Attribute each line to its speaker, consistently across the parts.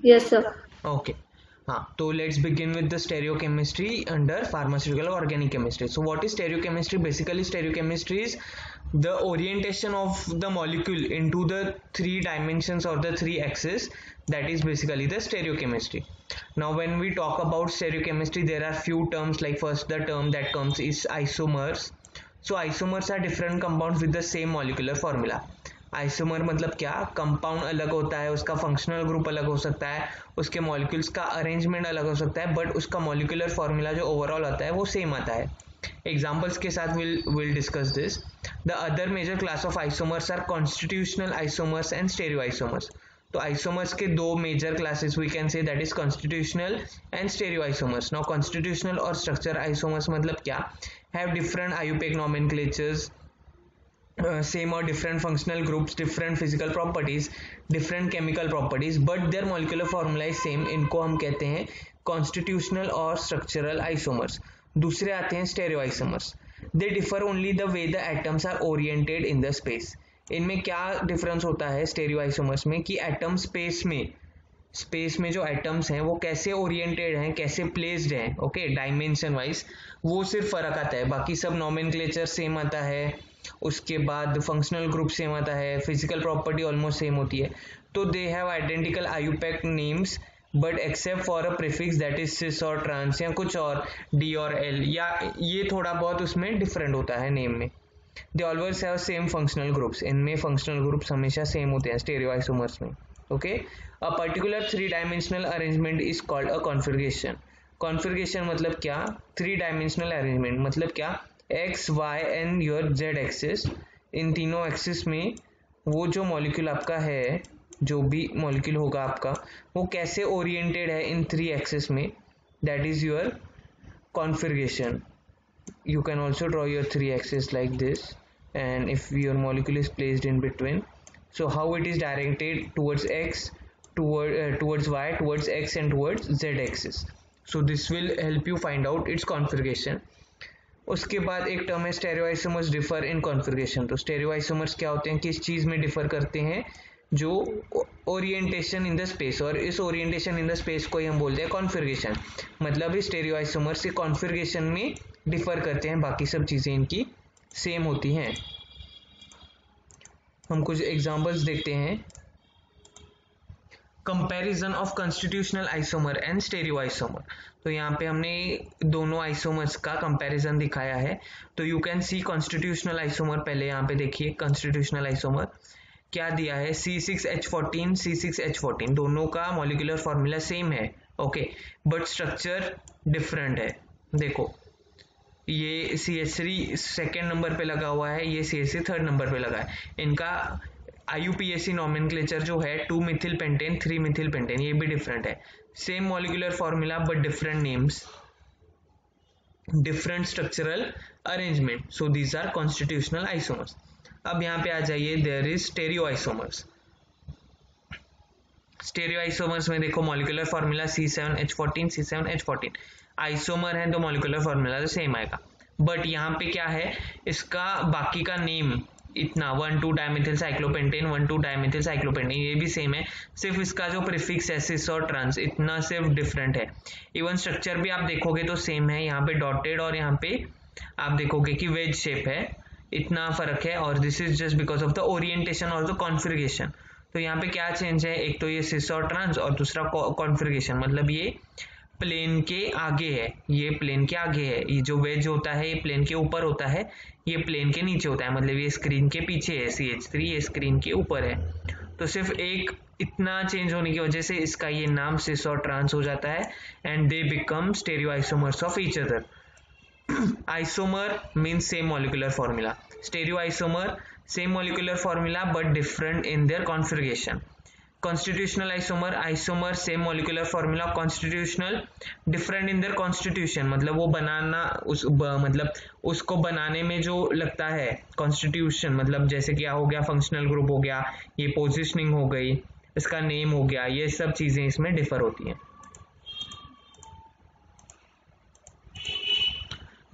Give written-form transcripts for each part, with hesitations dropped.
Speaker 1: Yes, sir.
Speaker 2: Okay. So let's begin with the stereochemistry under pharmaceutical organic chemistry. So what is stereochemistry? Basically, stereochemistry is the orientation of the molecule into the three dimensions or the three axes. That is basically the stereochemistry. Now, when we talk about stereochemistry, there are few terms. Like first, the term that comes is isomers. So isomers are different compounds with the same molecular formula. Isomer मतलब क्या, compound अलग होता है, उसका functional group अलग हो सकता है, उसके मॉलिक्यूल्स का अरेंजमेंट अलग हो सकता है, बट उसका मॉलिक्यूलर फॉर्मूला जो ओवरऑल आता है वो सेम आता है. एग्जांपल्स के साथ will discuss this. The other major class of isomers are constitutional isomers and stereoisomers. तो आइसोमर्स के दो major classes we can say, that is constitutional and stereoisomers. Now constitutional और structure isomers मतलब क्या, have different IUPAC nomenclatures, same or different functional groups, different physical properties, different chemical properties, but their molecular formula is same. इनको हम कहते हैं constitutional और structural isomers. दूसरे आते हैं stereo isomers. They differ only the way the atoms are oriented in the space. इनमें क्या डिफरेंस होता है स्टेरियो आइसोमर्स में कि एटम स्पेस में जो एटम्स हैं वो कैसे ओरिएंटेड हैं, कैसे प्लेस्ड हैं, ओके, डायमेंशन वाइज वो सिर्फ फर्क आता है, बाकी सब नॉमेनक्लेचर सेम आता है, उसके बाद फंक्शनल ग्रुप सेम आता है, फिजिकल प्रॉपर्टी ऑलमोस्ट सेम होती है. तो they have identical IUPAC names but except for a prefix that is sis or trans या कुछ और डी और एल, या ये थोड़ा बहुत उसमें डिफरेंट होता है नेम में. They always have same functional groups. इनमें फंक्शनल ग्रुप्स हमेशा सेम होते हैं स्टेरियो आइसोमर्स में. Okay, a particular three dimensional arrangement is called a configuration. Configuration मतलब क्या, थ्री डायमेंशनल अरेंजमेंट मतलब क्या, X Y and your Z axis, इन तीनों एक्सिस में वो जो मॉलिक्यूल आपका है, जो भी मॉलिक्यूल होगा आपका, वो कैसे ओरिएंटेड है इन थ्री एक्सिस में, that is your configuration. You can also draw your three axes like this, and if your molecule is placed in between, so how it is directed towards x, towards y, towards x and towards z axis. So this will help you find out its configuration. उसके बाद एक term है स्टेरियोआइसोमर्स differ in configuration. तो स्टेरियोआइसोमर्स क्या होते हैं, किस चीज में डिफर करते हैं, जो ओरिएंटेशन इन द स्पेस, और इस ओरिएंटेशन इन द स्पेस को ही हम बोलते हैं कॉन्फिगरेशन. मतलब इस स्टेरियोआइसोमर्स से कॉन्फिगरेशन में डिफर करते हैं, बाकी सब चीजें इनकी सेम होती हैं. हम कुछ एग्जांपल्स देखते हैं. Comparison of constitutional isomer and stereo isomer. तो यहाँ पे हमने दोनों आइसोमर्स का कंपैरिजन दिखाया है. तो you can C constitutional isomer. पहले यहाँ पे देखिए कॉन्स्टिट्यूशनल आइसोमर क्या दिया है, C6H14 C6H14, दोनों का मॉलिक्यूलर फॉर्मूला सेम है, ओके, बट स्ट्रक्चर डिफरेंट है. देखो ये CH3 सेकेंड नंबर पे लगा हुआ है, ये CH3 थर्ड नंबर पे लगा है. इनका IUPAC नॉमेनक्लेचर जो है 2 मिथिल पेंटेन 3 मिथिल पेंटेन, ये भी डिफरेंट है. Same molecular formula but different names, different structural arrangement. So these are constitutional isomers. अब यहाँ पे आ जाइए, there is stereo isomers. Stereo isomers में देखो molecular formula C7H14 C7H14, isomer है तो मॉलिक्यूलर फॉर्मूला तो सेम आएगा, बट यहाँ पे क्या है, इसका बाकी का नेम इतना 1,2 डायमिथिल साइक्लोपेंटेन 1,2 डायमिथिल साइक्लोपेंटेन, ये भी सेम है, सिर्फ इसका जो प्रीफिक्स है सिस और ट्रांस इतना सिर्फ डिफरेंट है. इवन स्ट्रक्चर भी आप देखोगे तो सेम है, यहाँ पे डॉटेड और यहाँ पे आप देखोगे कि वेज शेप है, इतना फर्क है. और this is just because of the orientation और द कॉन्फिगरेशन. तो यहाँ पे क्या चेंज है, एक तो ये सिस और ट्रांस और दूसरा कॉन्फिगरेशन, मतलब ये प्लेन के आगे है, ये प्लेन के आगे है. ये जो वेज होता है ये प्लेन के ऊपर होता है, ये प्लेन के नीचे होता है, मतलब ये स्क्रीन के पीछे है CH3, ये स्क्रीन के ऊपर है. तो सिर्फ एक इतना चेंज होने की वजह से इसका ये नाम सिस और ट्रांस हो जाता है, and they become stereo isomers of each other. Isomer means same molecular formula, stereo isomer same molecular formula but different in their configuration. Constitutional isomer same molecular formula, constitutional different in their constitution, मतलब वो बनाना मतलब उसको बनाने में जो लगता है constitution, मतलब जैसे क्या हो गया, फंक्शनल ग्रुप हो गया, ये पोजिशनिंग हो गई, इसका नेम हो गया, ये सब चीजें इसमें डिफर होती हैं.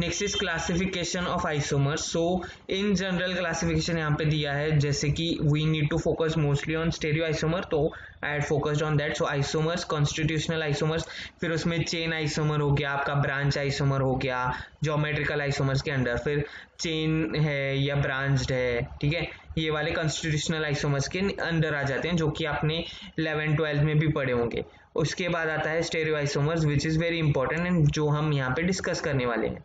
Speaker 2: Next is classification of isomers. So in general classification यहाँ पे दिया है, जैसे कि we need to focus mostly on stereoisomer, तो I had focused on that. So isomers, constitutional isomers, फिर उसमें चेन आइसोमर हो गया, आपका ब्रांच आइसोमर हो गया ज्योमेट्रिकल आइसोमर्स के अंडर, फिर चेन है या ब्रांच्ड है, ठीक है, ये वाले कॉन्स्टिट्यूशनल आइसोमर्स के अंडर आ जाते हैं, जो कि आपने 11-12 में भी पढ़े होंगे. उसके बाद आता है stereo isomers, which is very important and जो हम यहाँ पे डिस्कस करने वाले हैं.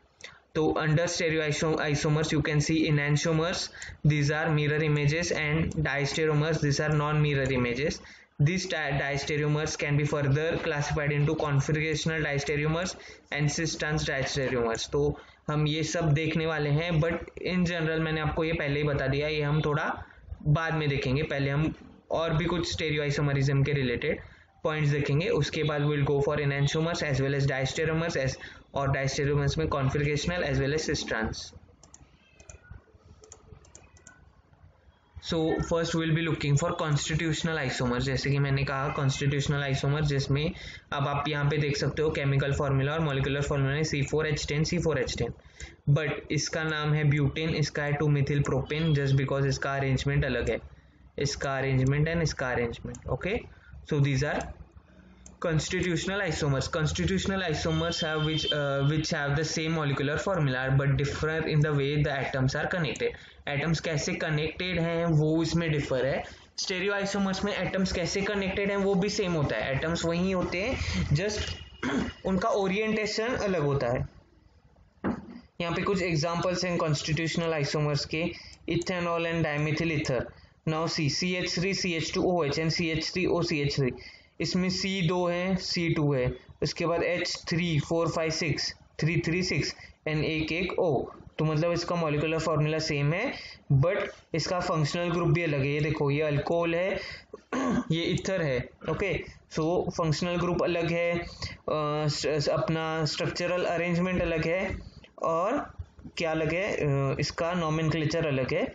Speaker 2: तो under stereo isomers you can see enantiomers, these are mirror images, and diastereomers, these are non-mirror images. These diastereomers can be further classified into configurational diastereomers and cis-trans diastereomers. तो हम ये सब देखने वाले हैं, बट इन जनरल मैंने आपको ये पहले ही बता दिया, ये हम थोड़ा बाद में देखेंगे. पहले हम और भी कुछ स्टेरियो आइसोमरिज्म के रिलेटेड पॉइंट्स देखेंगे, उसके बाद will go for enantiomers as well as diastereomers as, और डायस्टेरोमर्स में configurational as well as cis trans. So first will be looking for constitutional isomer. जैसे कि मैंने कहा कॉन्स्टिट्यूशनल आइसोमर, जिसमें अब आप यहाँ पे देख सकते हो केमिकल फॉर्मूला और मॉलिक्यूलर फॉर्मूला है C4H10, बट इसका नाम है ब्यूटेन, इसका है 2-methyl propane, जस्ट बिकॉज इसका अरेंजमेंट अलग है, इसका अरेंजमेंट एंड इसका arrangement. Okay, so these are constitutional isomers. Constitutional isomers have which have the same molecular formula but differ in the way the atoms are connected. Atoms कैसे connected हैं वो इसमें differ है. Stereo isomers में atoms कैसे connected हैं वो भी सेम होता है, एटम्स वही होते हैं, जस्ट उनका ओरिएंटेशन अलग होता है. यहाँ पे कुछ एग्जांपल्स हैं कॉन्स्टिट्यूशनल आइसोमर्स के. Ethanol and dimethyl ether. Now see CH3 CH2OH and CH3OCH3. इसमें C2 है, C2 है, उसके बाद H3 4 5 6 3 3 6 एंड एक O. तो मतलब इसका मॉलिक्यूलर फॉर्मूला सेम है, बट इसका फंक्शनल ग्रुप भी अलग है. ये देखो, ये अल्कोहल है, ये इथर है. ओके, सो फंक्शनल ग्रुप अलग है, अपना स्ट्रक्चरल अरेंजमेंट अलग है, और क्या अलग है, इसका नॉमेनक्लेचर अलग है.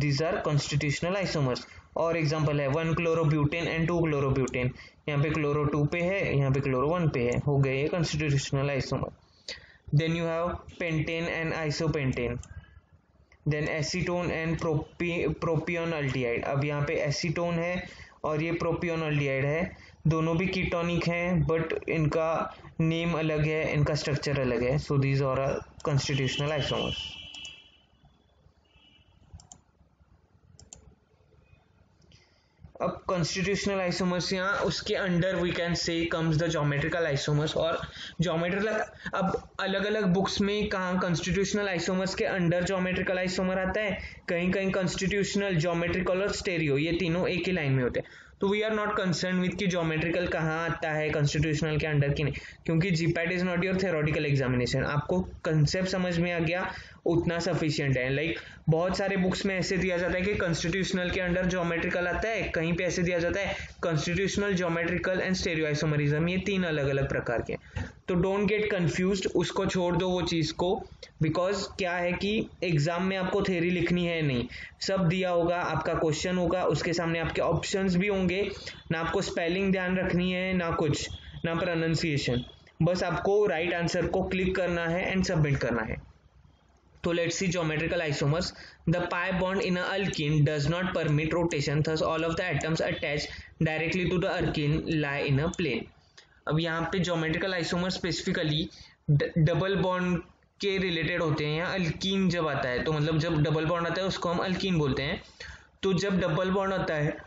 Speaker 2: These are constitutional isomers. और एग्जांपल है 1-chlorobutane and 2-chlorobutane. यहाँ पे क्लोरो 2 पे है, यहाँ पे क्लोरो 1 पे है, हो गए constitutional isomer. Then you have pentane and isopentane. Then acetone and propionaldehyde. अब यहाँ पे acetone है और ये propionaldehyde है, दोनों भी कीटोनिक हैं, बट इनका नेम अलग है, इनका स्ट्रक्चर अलग है. So these are constitutional isomers. अब कॉन्स्टिट्यूशनल आइसोमर्स, यहाँ उसके under we can say comes the geometrical isomers. और ज्योमेट्रिकल, अब अलग अलग बुक्स में कहाँ कॉन्स्टिट्यूशनल आइसोमर्स के अंडर ज्योमेट्रिकल आइसोमर आता है, कहीं कहीं कॉन्स्टिट्यूशनल, ज्योमेट्रिकल और स्टेरियो, ये तीनों एक ही लाइन में होते हैं. तो we are not concern with कि ज्योमेट्रिकल कहाँ आता है कॉन्स्टिट्यूशनल के अंडर की नहीं, क्योंकि GPAT is not your theoretical examination. आपको कंसेप्ट समझ में आ गया उतना सफिशिएंट है. लाइक बहुत सारे बुक्स में ऐसे दिया जाता है कि कॉन्स्टिट्यूशनल के अंडर ज्योमेट्रिकल आता है, कहीं पे ऐसे दिया जाता है constitutional, geometrical and stereo isomerism, ये 3 अलग अलग प्रकार के. तो डोंट गेट कंफ्यूज्ड, उसको छोड़ दो वो चीज को, बिकॉज क्या है कि एग्जाम में आपको थ्योरी लिखनी है नहीं, सब दिया होगा, आपका क्वेश्चन होगा, उसके सामने आपके ऑप्शंस भी होंगे, ना आपको स्पेलिंग ध्यान रखनी है, ना कुछ, ना प्रोनाउंसिएशन, बस आपको राइट आंसर को क्लिक करना है एंड सबमिट करना है. So let's see geometrical isomers. The pi bond in a alkene does not permit rotation, thus all of the atoms attached directly to the alkene lie in a plane. अब यहाँ पे geometrical isomers specifically double bond के related होते हैं. यहाँ alkyne जब आता है, तो मतलब जब डबल बॉन्ड आता है उसको हम अल्कीन बोलते हैं. तो जब डबल बॉन्ड आता है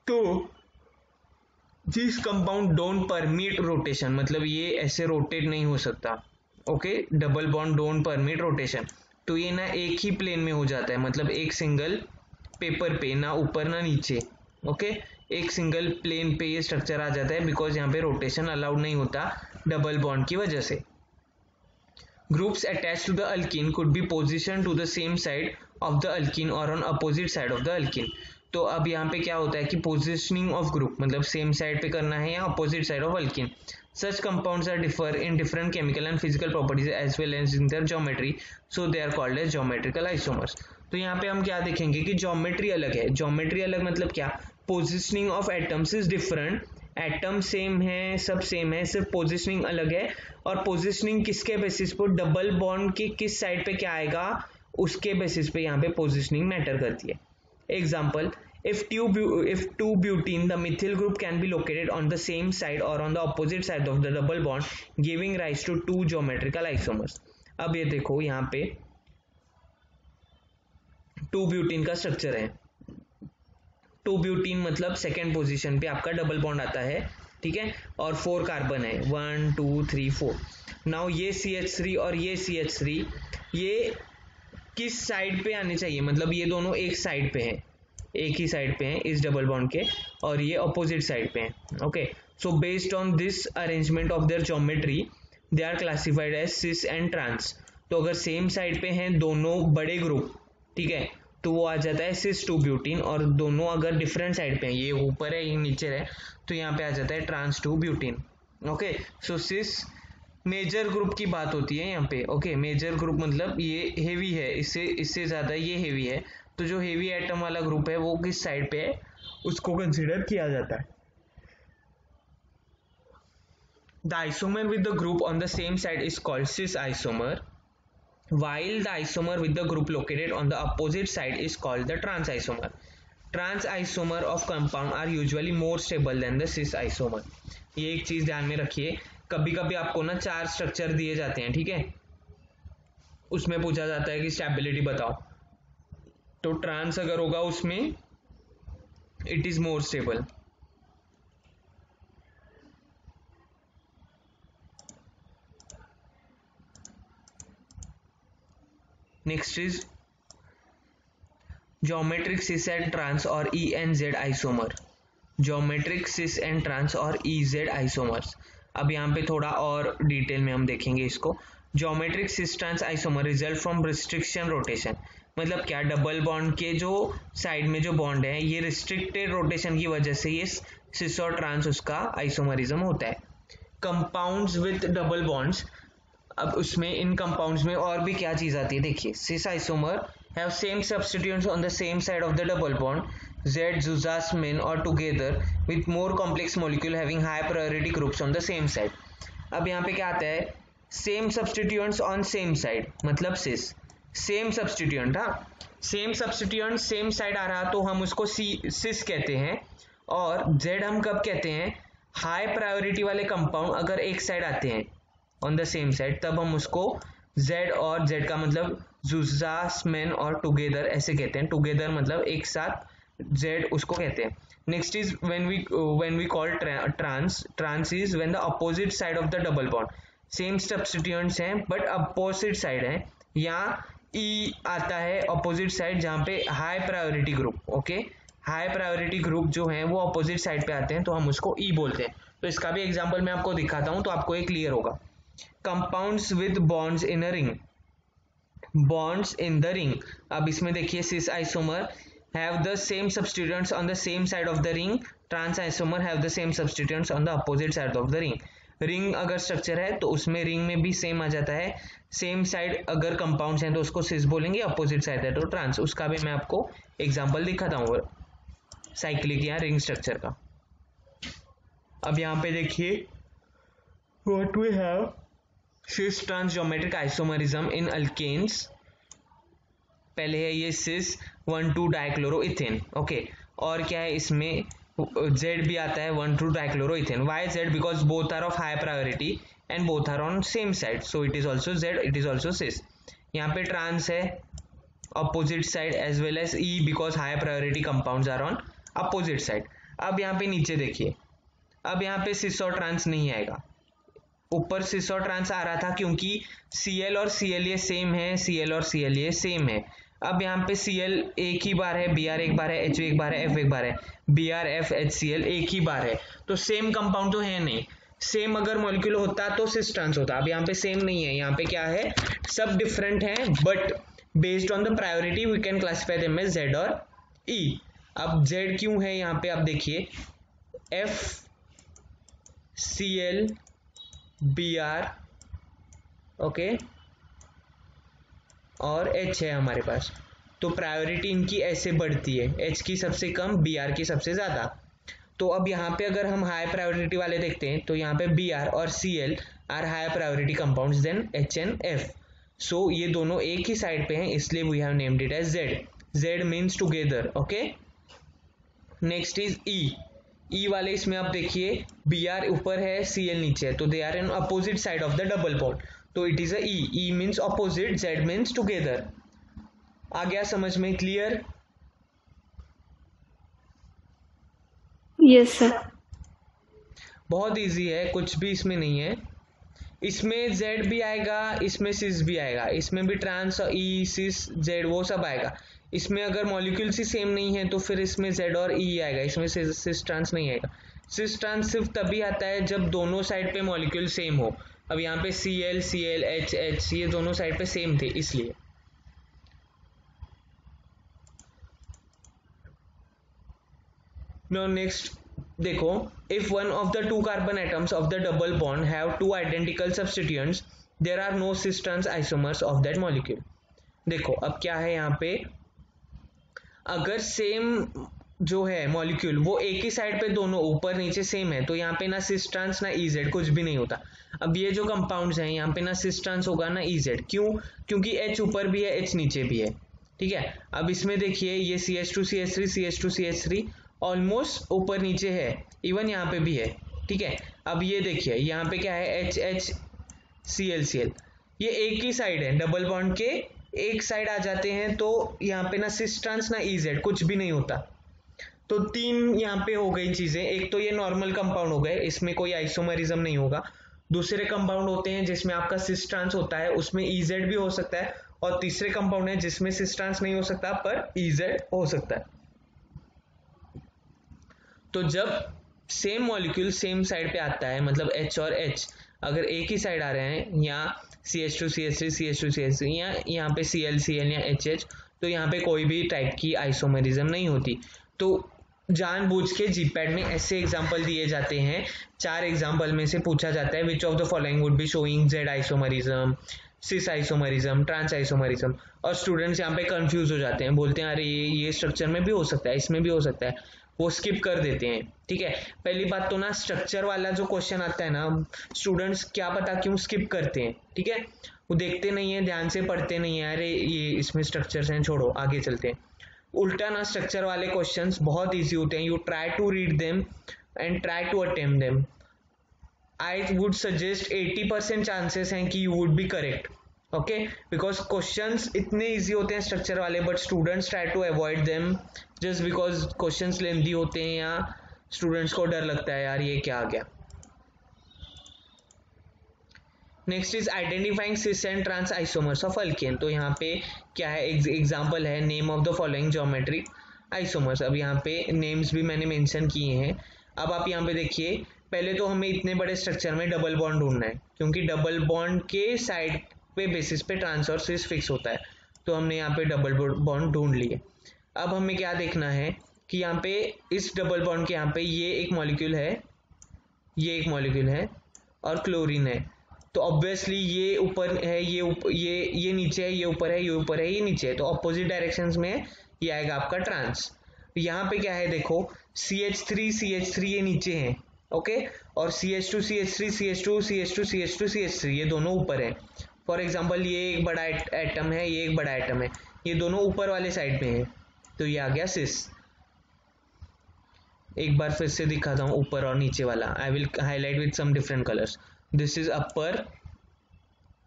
Speaker 2: तो this compound don't permit rotation, मतलब ये ऐसे रोटेट नहीं हो सकता. Okay, double bond don't permit rotation, तो ये ना एक ही प्लेन में हो जाता है, मतलब एक सिंगल पेपर पे, ना ऊपर ना नीचे. ओके, एक सिंगल प्लेन पे ये स्ट्रक्चर आ जाता है, बिकॉज यहाँ पे रोटेशन अलाउड नहीं होता डबल बॉन्ड की वजह से. Groups attach to the alkene could be position to the same side of the alkene और on opposite side of the alkene. तो अब यहाँ पे क्या होता है कि पोजिशनिंग ऑफ ग्रुप, मतलब सेम साइड पे करना है या opposite side of alkene. Such compounds are differ in different chemical and physical properties as well as in their geometry, so they are called as geometrical isomers. तो यहाँ पे हम क्या देखेंगे कि ज्योमेट्री अलग है. ज्योमेट्री अलग मतलब क्या, positioning of atoms is different atom same है, सब सेम है, सिर्फ पोजिशनिंग अलग है। और पोजिशनिंग किसके बेसिस पर, डबल बॉन्ड की किस साइड पे क्या आएगा उसके बेसिस पे यहाँ पे पोजिशनिंग मैटर करती है। Example, if two butene, the methyl group can be located on the same side or on the opposite side of the double bond, giving rise to two geometrical isomers। अब ये देखो यहाँ पे 2 butene का structure है। 2 butene मतलब second position पे आपका डबल बॉन्ड आता है, ठीक है, और 4 कार्बन है, 1 2 3 4। नाउ ये CH3 और ये CH3 ये किस साइड पे आने चाहिए, मतलब ये दोनों एक साइड पे हैं, एक ही साइड पे हैं इस डबल बॉन्ड के, और ये अपोजिट साइड पे हैं। Okay, so based on this arrangement of their geometry they are classified as cis and trans. तो अगर सेम साइड पे हैं दोनों बड़े ग्रुप, ठीक है, तो वो आ जाता है सिस 2 ब्यूटीन, और दोनों अगर डिफरेंट साइड पे हैं, ये ऊपर है ये नीचे है, तो यहाँ पे आ जाता है ट्रांस 2 ब्यूटीन। ओके, सो सिस मेजर ग्रुप की बात होती है यहाँ पे। ओके, मेजर ग्रुप मतलब ये हेवी है, इससे ज्यादा ये हेवी है, तो जो हेवी एटम वाला ग्रुप है वो किस साइड पे है उसको कंसीडर किया जाता है। The isomer with the group on the same side is called cis isomer, while the isomer with the group located on the opposite side is called the trans isomer. Trans isomer of compound are usually more stable than the cis isomer। ये एक चीज ध्यान में रखिए, कभी कभी आपको ना 4 स्ट्रक्चर दिए जाते हैं, ठीक है, उसमें पूछा जाता है कि स्टेबिलिटी बताओ, तो ट्रांस अगर होगा उसमें it is more stable. Next is geometric cis and trans और E and Z isomer. Geometric cis and trans और ई जेड आइसोमर्स, अब यहाँ पे थोड़ा और डिटेल में हम देखेंगे इसको। Geometric cis trans isomer result from restriction rotation, मतलब क्या, डबल बॉन्ड के जो साइड में जो बॉन्ड है ये रिस्ट्रिक्टेड रोटेशन की वजह से ये सिस और ट्रांस उसका आइसोमरिज्म होता है। कंपाउंड्स विद डबल बॉन्ड्स, अब उसमें इन कंपाउंड्स में और भी क्या चीज आती है, देखिए, cis isomer have same substituents on the same side of the double bond, Z, Zuzasmin or together with more complex molecule having high priority groups on the same side। अब यहाँ पे क्या आता है, same substituents on same side मतलब सिस, same substituent, हाँ, same substituent same side आ रहा तो हम उसको सिस कहते हैं। और Z हम कब कहते हैं, हाई प्रायोरिटी वाले कंपाउंड अगर एक साइड आते हैं ऑन द सेम साइड तब हम उसको Z, और Z का मतलब जुजास्मिन और टुगेदर ऐसे कहते हैं, टुगेदर मतलब एक साथ Z उसको कहते हैं। Next is when we call trans is when the opposite side of the double bond, same substituents हैं बट अपोजिट साइड है, यहाँ E आता है अपोजिट साइड जहाँ पे high priority group, okay, high priority group जो है वो अपोजिट साइड पे आते हैं तो हम उसको E बोलते हैं। तो इसका भी एग्जांपल मैं आपको दिखाता हूँ तो आपको ये क्लियर होगा। Compounds with bonds in a ring, bonds in the ring, अब इसमें देखिए cis isomer have the same substituents on the same side of the ring, trans isomer have the same substituents on the opposite side of the ring। Ring अगर structure है तो उसमें ring में भी same आ जाता है, सेम साइड अगर compounds हैं तो उसको सिस बोलेंगे, अपोजिट साइड है तो ट्रांस। उसका भी मैं आपको एग्जांपल दिखाता हूँ साइक्लिक या रिंग स्ट्रक्चर का। अब यहाँ पे देखिए what we have, cis trans geometric isomerism in alkenes, पहले है ये सिस 1,2 डाइक्लोरोइथेन, ओके, और क्या है इसमें Z भी आता है 1,2 dichloroethane. Why Z, because both are of high priority and both are on same side, so it is also Z, it is also cis. यहाँ पे ट्रांस है opposite side as well as E because high priority compounds are on opposite side. अब यहाँ पे नीचे देखिए, अब यहाँ पे सिस और ट्रांस नहीं आएगा, ऊपर सिस और ट्रांस आ रहा था क्योंकि Cl और Cl ये सेम है, Cl और Cl ये सेम है। अब यहाँ पे Cl एक ही बार है, Br एक बार है, H एक बार है, F एक बार है, Br F HCl एक ही बार है, तो सेम कंपाउंड तो है नहीं। सेम अगर मॉलिक्यूल होता तो सिस ट्रांस होता, अब यहाँ पे सेम नहीं है, यहाँ पे क्या है, सब डिफरेंट हैं but based on the priority we can classify them as Z और E। अब Z क्यों है यहाँ पे, आप देखिए F Cl Br, ओके, और H है हमारे पास, तो प्रायोरिटी इनकी ऐसे बढ़ती है, H की सबसे कम Br की सबसे ज्यादा। तो अब यहाँ पे अगर हम हाई प्रायोरिटी वाले देखते हैं तो यहाँ पे Br और Cl are high priority compounds than H and F. So ये दोनों एक ही साइड पे हैं, इसलिए we have named it as Z. Z means together. Okay, next is E वाले इसमें आप देखिए Br ऊपर है Cl नीचे है, तो they are in opposite side of the double bond, तो it is a E means opposite, Z means together. आ गया समझ में? क्लियर?
Speaker 1: Yes sir.
Speaker 2: बहुत इजी है, कुछ भी इसमें नहीं है. इसमें Z भी आएगा, इसमें सिस भी आएगा, इसमें भी ट्रांस E सिस Z वो सब आएगा. इसमें अगर मॉलिक्यूल्स ही सेम नहीं है तो फिर इसमें Z और E आएगा, इसमें सिस ट्रांस नहीं आएगा. सिस ट्रांस सिर्फ तभी आता है जब दोनों साइड पे मॉलिक्यूल सेम हो. अब यहाँ पे Cl Cl H H ये दोनों साइड पे सेम थे इसलिए. Now next देखो, if one of the two carbon atoms of the double bond have two identical substituents, there are no cis trans isomers of that molecule. देखो अब क्या है यहाँ पे, अगर सेम जो है मॉलिक्यूल वो एक ही साइड पे दोनों ऊपर नीचे सेम है तो यहाँ पे ना सिस ट्रांस ना EZ कुछ भी नहीं होता. अब ये जो कंपाउंड्स हैं यहाँ पे ना सिस ट्रांस होगा ना EZ. क्यों? क्योंकि H ऊपर भी है H नीचे भी है. ठीक है, अब इसमें देखिए ये CH2CH3 CH2CH3 ऑलमोस्ट ऊपर नीचे है, इवन यहाँ पे भी है. ठीक है, अब ये देखिए यहाँ पे क्या है HHCl, ये एक ही साइड है, डबल बॉन्ड के एक साइड आ जाते हैं तो यहाँ पे ना सिस ट्रांस ना EZ कुछ भी नहीं होता. तो तीन यहाँ पे हो गई चीजें. एक तो ये नॉर्मल कंपाउंड हो गए, इसमें कोई आइसोमरिज्म नहीं होगा. दूसरे कंपाउंड होते हैं जिसमें आपका सिस ट्रांस होता है, उसमें EZ भी हो सकता है. और तीसरे कंपाउंड है जिसमें सिस ट्रांस नहीं हो सकता पर EZ हो सकता है. तो जब सेम मॉलिक्यूल सेम साइड पे आता है, मतलब H और H अगर एक ही साइड आ रहे हैं, या CH2CH3 CH2CH3 या यहाँ पे Cl Cl या HH, तो यहाँ पे कोई भी टाइप की आइसोमरिज्म नहीं होती. तो जानबूझ के जीपैट में ऐसे एग्जांपल दिए जाते हैं, 4 एग्जांपल में से पूछा जाता है which of the following would be showing Z isomerism, cis isomerism, trans isomerism. और स्टूडेंट्स यहाँ पे कंफ्यूज हो जाते हैं, बोलते हैं अरे ये स्ट्रक्चर में भी हो सकता है, इसमें भी हो सकता है, वो स्किप कर देते हैं. ठीक है, पहली बात तो ना स्ट्रक्चर वाला जो क्वेश्चन आता है ना, स्टूडेंट्स क्या पता क्यों स्किप करते हैं. ठीक है, वो देखते नहीं है, ध्यान से पढ़ते नहीं है, अरे ये इसमें स्ट्रक्चर्स हैं, छोड़ो आगे चलते हैं. उल्टा ना स्ट्रक्चर वाले क्वेश्चंस बहुत इजी होते हैं. You try to read them and try to attempt them. I would suggest 80% chances हैं कि you would be correct. Okay, because questions इतने इजी होते हैं स्ट्रक्चर वाले, but students try to avoid them just because questions lengthy होते हैं या students को डर लगता है यार ये क्या आ गया. Next is identifying cis and trans isomers of alkene. तो यहाँ पे क्या है, एग्जांपल है name of the following geometric isomers. अब यहाँ पे नेम्स भी मैंने मेंशन किए हैं. अब आप यहाँ पे देखिए, पहले तो हमें इतने बड़े स्ट्रक्चर में डबल बॉन्ड ढूंढना है, क्योंकि डबल बॉन्ड के साइड पे बेसिस पे ट्रांस और सिस फिक्स होता है. तो हमने यहाँ पे डबल बॉन्ड ढूंढ लिए. अब हमें क्या देखना है कि यहाँ पे इस डबल बॉन्ड के यहाँ पे ये एक मॉलिक्यूल है, ये एक मॉलिक्यूल है और क्लोरीन है. तो ऑब्वियसली ये ऊपर है, ये नीचे है, ये ऊपर है, ये ऊपर है, ये नीचे है, तो ऑपोजिट डायरेक्शंस में ये आएगा आपका ट्रांस. यहाँ पे क्या है देखो, CH3 ये नीचे है. ओके, और CH2 ये दोनों ऊपर है. फॉर एग्जाम्पल ये एक बड़ा एटम है, ये एक बड़ा एटम है, ये दोनों ऊपर वाले साइड में है, तो ये आ गया सिस. एक बार फिर से दिखाता हूँ ऊपर और नीचे वाला. I will highlight with some different colours. This is upper,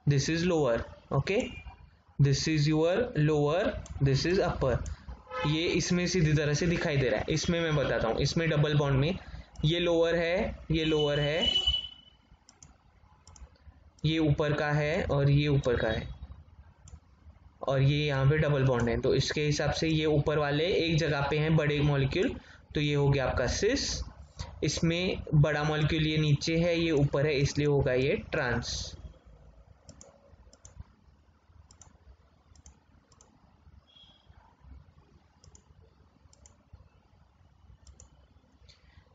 Speaker 2: this is lower. Okay, this is your lower, this is upper. ये इसमें सीधी तरह से दिखाई दे रहा है. इसमें मैं बताता हूँ, इसमें डबल बॉन्ड में ये लोअर है, ये लोअर है, ये ऊपर का है और ये ऊपर का है, और ये यहाँ पे डबल बॉन्ड है. तो इसके हिसाब से ये ऊपर वाले एक जगह पे हैं बड़े मॉलिक्यूल, तो ये हो गया आपका सिस. इसमें बड़ा मॉलिक्यूल ये नीचे है, ये ऊपर है, इसलिए होगा ये ट्रांस.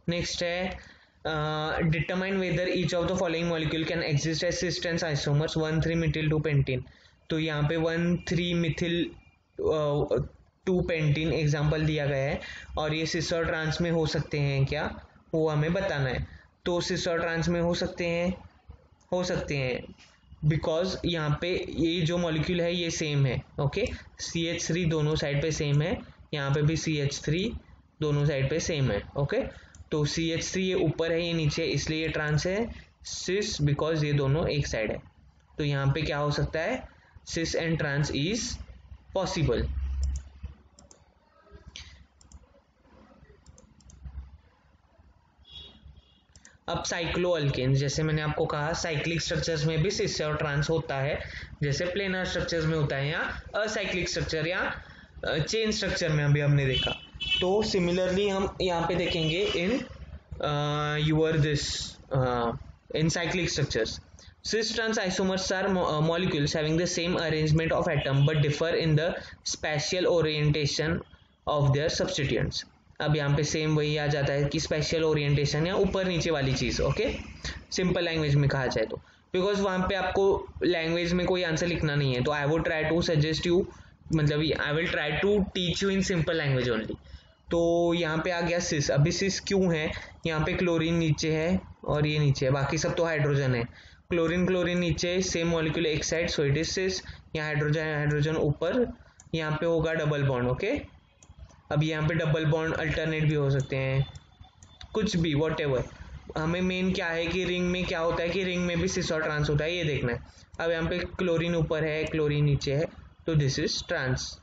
Speaker 2: नेक्स्ट है determine whether each of the following molecule can exist as cis trans isomers 1,3 methyl 2 pentene. तो यहाँ पे 1,3 मिथिल 2 पेंटीन एग्जाम्पल दिया गया है, और ये सिस और ट्रांस में हो सकते हैं क्या, वो हमें बताना है। तो सिस और ट्रांस में हो सकते हैं बिकॉज यहाँ पे ये जो मॉलिक्यूल है ये सेम है। ओके, CH3 दोनों साइड पे सेम है, यहाँ पे भी CH3 दोनों साइड पे सेम है। ओके, तो CH3 ये ऊपर है ये नीचे, इसलिए ये ट्रांस है। सिस बिकॉज ये दोनों एक साइड है, तो यहाँ पे क्या हो सकता है, सिस एंड ट्रांस इज पॉसिबल। अब साइक्लोअल्केन्स, जैसे मैंने आपको कहा साइक्लिक स्ट्रक्चर्स में भी सिस और ट्रांस होता है, जैसे प्लेनर स्ट्रक्चर्स में होता है, या असाइक्लिक स्ट्रक्चर या चेन स्ट्रक्चर में अभी हमने देखा। तो सिमिलरली हम यहाँ पे देखेंगे इन cyclic structures. Cis trans isomers are molecules having the same arrangement of atom but differ in the spatial orientation of their substituents. अब यहाँ पे सेम वही आ जाता है कि स्पेशल ओरिएंटेशन या ऊपर नीचे वाली चीज़। ओके, सिंपल लैंग्वेज में कहा जाए तो, बिकॉज वहाँ पे आपको लैंग्वेज में कोई आंसर लिखना नहीं है, तो I would try to suggest you, मतलब I will try to teach you in simple language only. तो यहाँ पे आ गया सिस। अभी सिस क्यों है, यहाँ पे क्लोरीन नीचे है और ये नीचे है, बाकी सब तो हाइड्रोजन है। क्लोरीन नीचे, सेम मॉलिक्यूल एक साइड, सो इट इज सिस। यहाँ हाइड्रोजन ऊपर, यहाँ पे होगा डबल बॉन्ड। ओके, अब यहाँ पे डबल बॉन्ड अल्टरनेट भी हो सकते हैं, कुछ भी व्हाटएवर। हमें मेन क्या है कि रिंग में क्या होता है कि रिंग में भी सिस और ट्रांस होता है, ये देखना है। अब यहाँ पे क्लोरीन ऊपर है, क्लोरीन नीचे है, तो this is trans.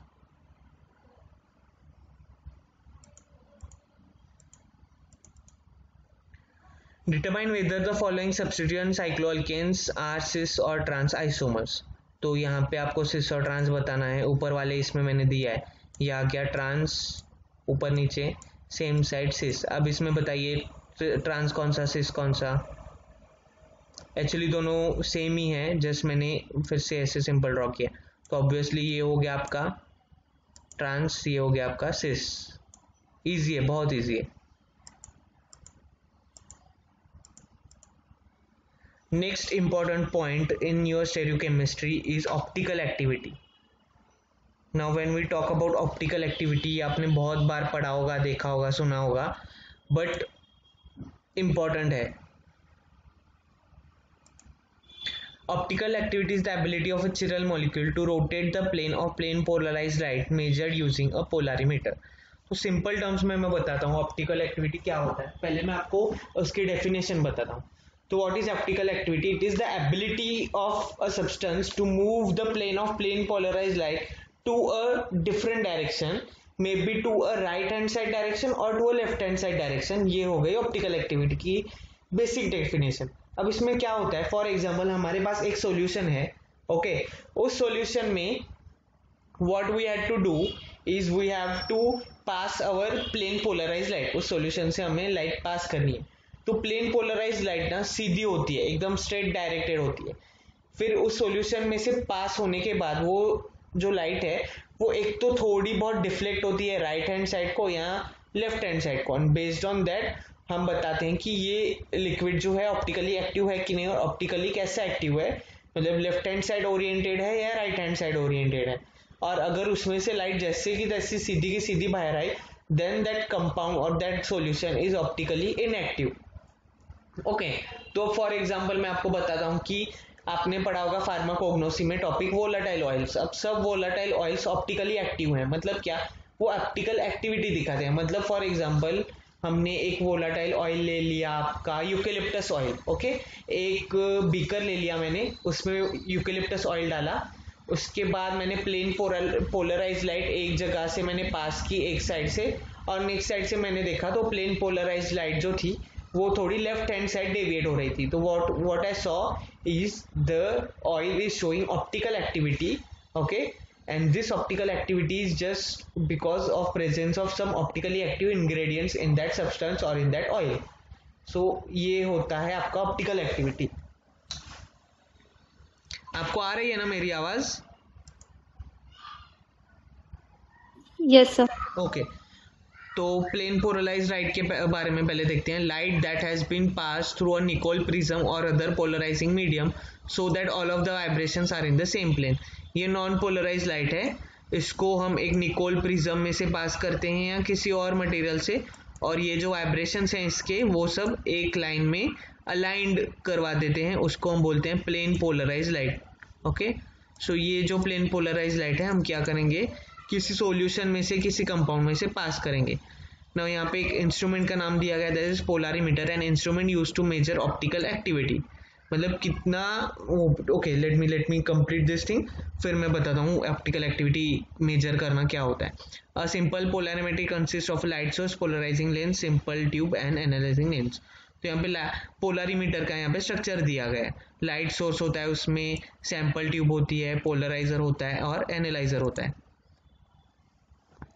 Speaker 2: Determine whether the following substituent cycloalkanes are cis or trans isomers. तो यहाँ पे आपको सिस और ट्रांस बताना है। ऊपर वाले इसमें मैंने दिया है, ये आ गया ट्रांस, ऊपर नीचे सेम साइड सिस। अब इसमें बताइए ट्रांस कौन सा, सिस कौन सा। एक्चुअली दोनों सेम ही है, जस्ट मैंने फिर से ऐसे सिंपल ड्रॉ किया। तो ऑब्वियसली ये हो गया आपका ट्रांस, ये हो गया आपका सिस। ईजी है, बहुत ईजी है। Next important point in your stereochemistry is optical activity. Now when we talk about optical activity, आपने बहुत बार पढ़ा होगा, देखा होगा, सुना होगा, but important है। Optical activity is the ability of a chiral molecule to rotate the plane of plane polarized light measured using a polarimeter. तो सिंपल टर्म्स में मैं बताता हूँ ऑप्टिकल एक्टिविटी क्या होता है। पहले मैं आपको उसकी डेफिनेशन बताता हूँ। तो what is optical activity? It is the ability of a substance to move the plane of plane polarized light to a different direction, maybe to a right hand side direction or to a left hand side direction. ये हो गई optical activity की basic definition. अब इसमें क्या होता है, for example हमारे पास एक सॉल्यूशन है। ओके, उस सॉल्यूशन में what we had to do is we have to pass our plane polarized light। उस सॉल्यूशन से हमें लाइट पास करनी है। तो प्लेन पोलराइज्ड लाइट ना सीधी होती है, एकदम स्ट्रेट डायरेक्टेड होती है। फिर उस सॉल्यूशन में से पास होने के बाद वो जो लाइट है वो एक तो थोड़ी बहुत डिफ्लेक्ट होती है राइट हैंड साइड को या लेफ्ट हैंड साइड को, एंड बेस्ड ऑन दैट हम बताते हैं कि ये लिक्विड जो है ऑप्टिकली एक्टिव है कि नहीं, और ऑप्टिकली कैसा एक्टिव है, मतलब लेफ्ट हैंड साइड ओरिएंटेड है या राइट हैंड साइड ओरिएंटेड है। और अगर उसमें से लाइट जैसे की तैसी सीधी की सीधी बाहर आई, देन दैट कंपाउंड और that solution is optically inactive. Okay, तो फॉर एग्जांपल मैं आपको बताता हूँ कि आपने पढ़ा होगा फार्माकोग्नोसी में टॉपिक वोलेटाइल ऑयल्स। अब सब वोलेटाइल ऑयल्स ऑप्टिकली एक्टिव हैं, मतलब क्या, वो ऑप्टिकल एक्टिविटी दिखाते हैं। मतलब फॉर एग्जांपल हमने एक वोलेटाइल ऑयल ले लिया आपका यूकेलिप्टस ऑयल। ओके, एक बीकर ले लिया मैंने, उसमें यूकेलिप्टस ऑयल डाला, उसके बाद मैंने प्लेन पोलराइज लाइट एक जगह से मैंने पास की एक साइड से, और नेक्स्ट साइड से मैंने देखा तो प्लेन पोलराइज लाइट जो थी वो थोड़ी लेफ्ट हैंड साइड डेविएट हो रही थी। तो what I saw is the oil is showing optical activity, okay, and this optical activity is just because of presence of some optically active ingredients in that substance or in that oil. So ये होता है आपका optical activity। आपको आ रही है ना मेरी आवाज?
Speaker 1: Yes sir।
Speaker 2: Okay, तो प्लेन पोलराइज्ड लाइट के बारे में पहले देखते हैं। Light that has been pass through a Nicol prism और other polarising medium so that all of the vibrations are in the same plane. ये नॉन पोलराइज्ड लाइट है, इसको हम एक निकोल प्रिज्म में से पास करते हैं या किसी और मटेरियल से, और ये जो वाइब्रेशंस हैं इसके वो सब एक लाइन में अलाइंड करवा देते हैं, उसको हम बोलते हैं प्लेन पोलराइज लाइट। ओके, सो ये जो प्लेन पोलराइज लाइट है हम क्या करेंगे, किसी सॉल्यूशन में से किसी कंपाउंड में से पास करेंगे। ना यहाँ पे एक इंस्ट्रूमेंट का नाम दिया गया, that is polarimeter, an instrument used to measure optical activity. मतलब कितना, okay let me complete this thing, फिर मैं बताता हूँ ऑप्टिकल एक्टिविटी मेजर करना क्या होता है। A simple polarimeter consist of light source, polarising lens, simple tube and analysing lens. तो यहाँ पे पोलरीमीटर का यहाँ पे स्ट्रक्चर दिया गया है, लाइट सोर्स होता है, उसमें सैंपल ट्यूब होती है, पोलराइजर होता है और एनालाइजर होता है।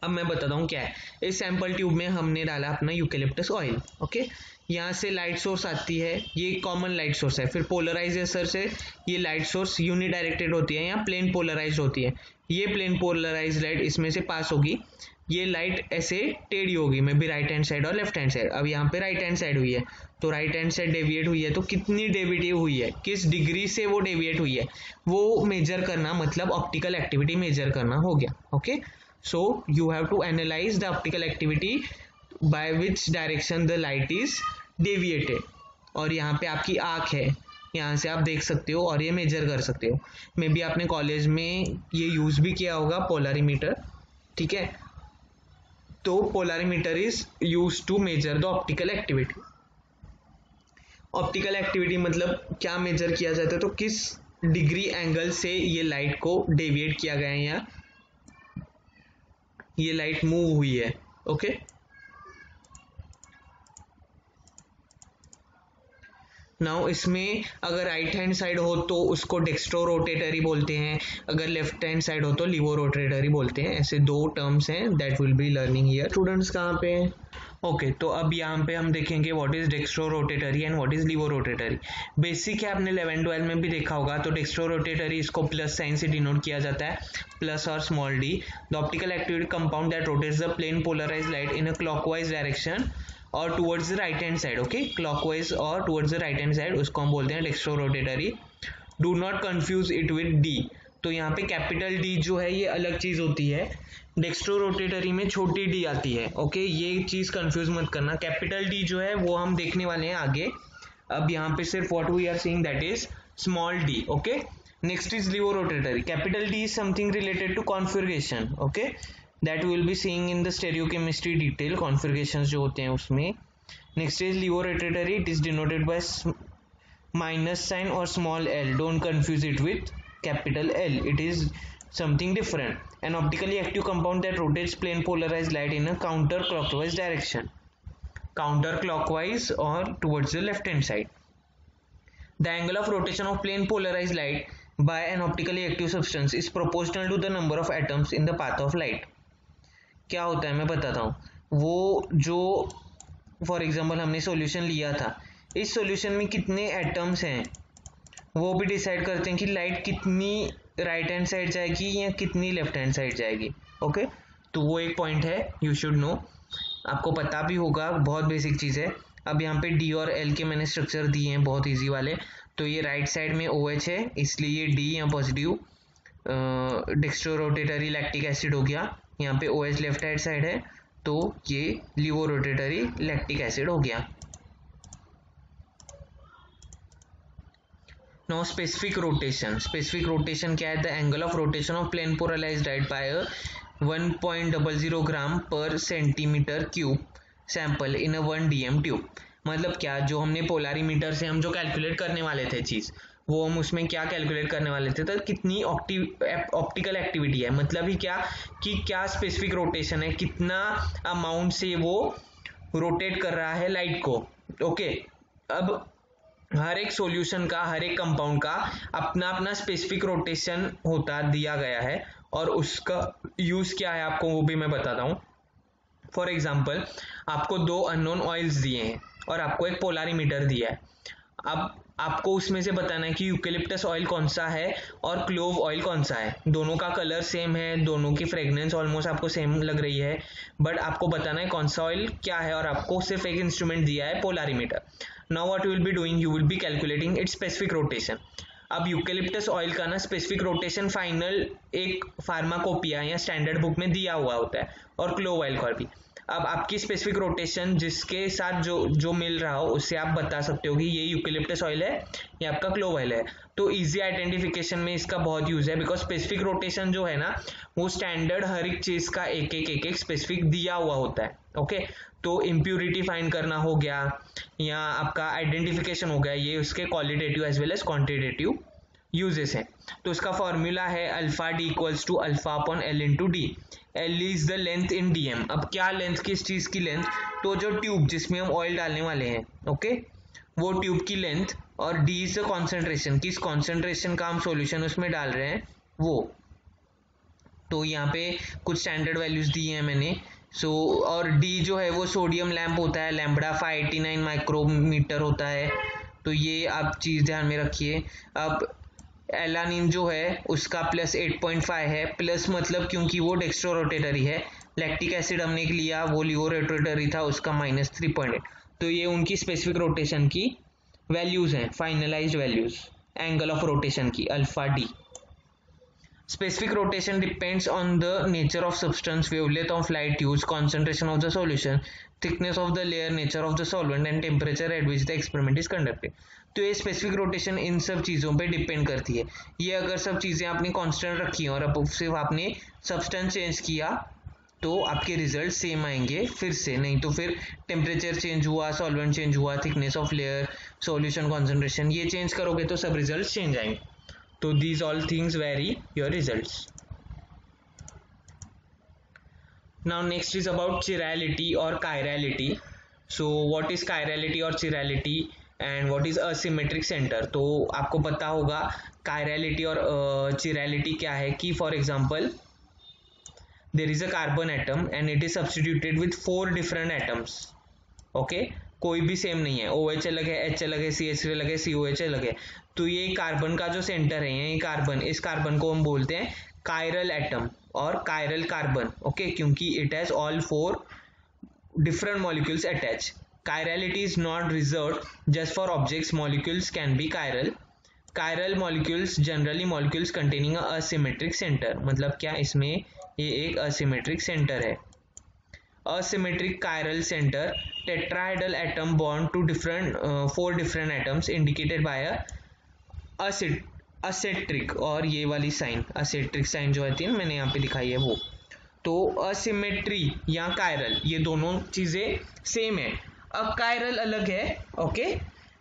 Speaker 2: अब मैं बताता हूँ क्या है। इस सैंपल ट्यूब में हमने डाला अपना यूकेलिप्टस ऑयल। ओके, यहाँ से लाइट सोर्स आती है, ये कॉमन लाइट सोर्स है। फिर पोलराइजर से ये लाइट सोर्स यूनिडायरेक्टेड होती है या प्लेन पोलराइज होती है। ये प्लेन पोलराइज लाइट इसमें से पास होगी, ये लाइट ऐसे टेढ़ी होगी, may be right hand side और लेफ्ट हैंड साइड। अब यहाँ पे राइट हैंड साइड हुई है, तो राइट हैंड साइड डेविएट हुई है, तो कितनी डेविएट हुई है, किस डिग्री से वो डेविएट हुई है, वो मेजर करना, मतलब ऑप्टिकल एक्टिविटी मेजर करना हो गया। Okay, so you have to analyze the optical activity by which direction the light is deviated। और यहाँ पे आपकी आँख है, यहाँ से आप देख सकते हो और ये मेजर कर सकते हो। मे बी आपने कॉलेज में ये यूज भी किया होगा पोलरीमीटर, ठीक है। तो polarimeter is use to measure the optical activity. Optical activity मतलब क्या मेजर किया जाता है, तो किस डिग्री एंगल से ये लाइट को डेविएट किया गया है या ये लाइट मूव हुई है। ओके, नाउ इसमें अगर राइट हैंड साइड हो तो उसको डेक्स्ट्रो रोटेटरी बोलते हैं, अगर लेफ्ट हैंड साइड हो तो लिवो रोटेटरी बोलते हैं। ऐसे दो टर्म्स हैं that will be learning here. Students कहाँ पे हैं? ओके, तो अब यहाँ पे हम देखेंगे what is dextro rotatory and what is levo rotatory. Basic है, आपने 11-12 में भी देखा होगा। तो डेक्स्ट्रो रोटेटरी इसको प्लस साइन से डिनोट किया जाता है, प्लस और small d. The optical activity compound that rotates the plane polarised light in a clockwise direction और towards the right hand side. Okay, clockwise और towards the right hand side, उसको हम बोलते हैं dextro rotatory. Do not confuse it with D. तो यहाँ पे capital D जो है ये अलग चीज होती है, डेक्स्ट्रो रोटेटरी में छोटी डी आती है। ओके, ये चीज कंफ्यूज मत करना। कैपिटल डी जो है वो हम देखने वाले हैं आगे। अब यहाँ पे सिर्फ what we are seeing that is small d. Okay, next is levo rotatory. Capital D is something related to configuration. Okay, that will be seeing in the stereochemistry detail, configurations जो होते हैं उसमें। Next is levo rotatory, it is denoted by minus sign और small l. Don't confuse it with capital L, it is something different. An optically active compound that rotates plane polarized light in a counterclockwise direction, counterclockwise or towards the left hand side. The angle of rotation of plane polarized light by an optically active substance is proportional to the number of atoms in the path of light. क्या होता है मैं बताता हूँ। वो जो for example हमने solution लिया था, इस सॉल्यूशन में कितने एटम्स हैं वो भी डिसाइड करते हैं कि लाइट कितनी राइट हैंड साइड जाएगी या कितनी लेफ्ट हैंड साइड जाएगी। ओके, तो वो एक पॉइंट है, यू शुड नो, आपको पता भी होगा, बहुत बेसिक चीज़ है। अब यहाँ पे डी और एल के मैंने स्ट्रक्चर दिए हैं बहुत इजी वाले। तो ये राइट साइड में OH है, इसलिए ये डी या positive dextro rotatory lactic acid हो गया। यहाँ पे OH लेफ्ट हैंड साइड है, तो ये लिवो रोटेटरी लैक्टिक एसिड हो गया। Now specific rotation क्या है? The angle of rotation of plane polarized light by a 1.00 gram per centimeter cube sample in a 1 dm tube। मतलब क्या, जो हमने पोलरीमीटर से हम जो कैलकुलेट करने वाले थे चीज़, वो हम उसमें क्या कैलकुलेट करने वाले थे, तो कितनी ऑप्टिकल एक्टिविटी है, मतलब ही क्या कि क्या स्पेसिफिक रोटेशन है, कितना अमाउंट से वो रोटेट कर रहा है लाइट को। ओके, अब हर एक सॉल्यूशन का, हर एक कंपाउंड का अपना अपना स्पेसिफिक रोटेशन होता दिया गया है और उसका यूज क्या है आपको वो भी मैं बताता हूँ। फॉर एग्जाम्पल, आपको 2 अननोन ऑयल्स दिए हैं और आपको एक पोलरीमीटर दिया है। अब आपको उसमें से बताना है कि यूकेलिप्टस ऑयल कौन सा है और क्लोव ऑयल कौन सा है। दोनों का कलर सेम है, दोनों की फ्रेग्रेंस ऑलमोस्ट आपको सेम लग रही है, बट आपको बताना है कौन सा ऑयल क्या है और आपको सिर्फ एक इंस्ट्रूमेंट दिया है, polarimeter. Now what you will be doing, you will be calculating it's specific rotation. अब यूकेलिप्टस ऑयल का ना स्पेसिफिक रोटेशन फाइनल एक फार्माकोपिया या स्टैंडर्ड बुक में दिया हुआ होता है, और क्लोव ऑयल का भी। अब आपकी स्पेसिफिक रोटेशन जिसके साथ जो मिल रहा हो उससे आप बता सकते हो कि ये यूकेलिप्टस ऑयल है या आपका क्लोव ऑयल है। तो इजी आइडेंटिफिकेशन में इसका बहुत यूज है, बिकॉज स्पेसिफिक रोटेशन जो है ना वो स्टैंडर्ड हर एक चीज का एक एक स्पेसिफिक दिया हुआ होता है। ओके, तो इम्प्यूरिटी फाइंड करना हो गया या आपका आइडेंटिफिकेशन हो गया, ये उसके qualitative as well as quantitative uses हैं। तो इसका फॉर्मूला है alpha D equals to alpha upon L into D. L is the length in dm. अब क्या लेंथ, किस चीज की लेंथ, तो जो ट्यूब जिसमें हम ऑयल डालने वाले हैं, ओके, वो ट्यूब की लेंथ, और डी इज द कॉन्सेंट्रेशन, किस कॉन्सेंट्रेशन का हम सॉल्यूशन उसमें डाल रहे हैं वो। तो यहाँ पे कुछ स्टैंडर्ड वैल्यूज दी हैं मैंने। सो और डी जो है वो सोडियम लैंप होता है, लैम्बडा 589 माइक्रोमीटर होता है, तो ये आप चीज ध्यान में रखिए। अब एलानिन जो है उसका प्लस 8.5 है, प्लस मतलब क्योंकि वो डेक्स्ट्रो रोटेटरी है। लैक्टिक एसिड हमने लिया वो लिवो रोटेटरी था, उसका -3.8। तो ये उनकी स्पेसिफिक रोटेशन की वैल्यूज हैं, finalised values angle of rotation की, alpha D. Specific rotation depends on the nature of substance, wavelength of light used, concentration of the solution, thickness of the layer, nature of the solvent and temperature at which the experiment is conducted. तो ये specific rotation इन सब चीज़ों पे depend करती है। ये अगर सब चीज़ें आपने कांस्टेंट रखी और अब सिर्फ आपने सब्सटेंस चेंज किया तो आपके रिजल्ट सेम आएंगे फिर से, नहीं तो फिर टेम्परेचर चेंज हुआ, सॉल्वेंट चेंज हुआ, thickness of layer, solution concentration, ये चेंज करोगे तो सब रिजल्ट चेंज आएंगे। तो these all things vary your results. Now next is about chirality or chirality. So what is chirality or chirality and what is asymmetric center? तो आपको पता होगा chirality और chirality क्या है कि for example there is a carbon atom and it is substituted with 4 different atoms. Okay, कोई भी सेम नहीं है, OH अलग है, H अलग है, CH अलग है, COH अलग है। तो ये कार्बन का जो सेंटर है, ये कार्बन, इस कार्बन को हम बोलते हैं कायरल एटम और कायरल कार्बन। ओके, क्योंकि it has all 4 different molecules attached. Chirality is not reserved just for objects. Molecules can be chiral. Chiral molecules generally molecules containing a asymmetric center. मतलब क्या, इसमें ये एक asymmetric center है। Asymmetric chiral center, tetrahedral atom bond to different 4 different atoms indicated by a asymmetric, और ये वाली sign asymmetric sign जो होती है मैंने यहाँ पे दिखाई है वो। तो असिमेट्री या कायरल ये दोनों चीजें सेम है, अकायरल अलग है। ओके,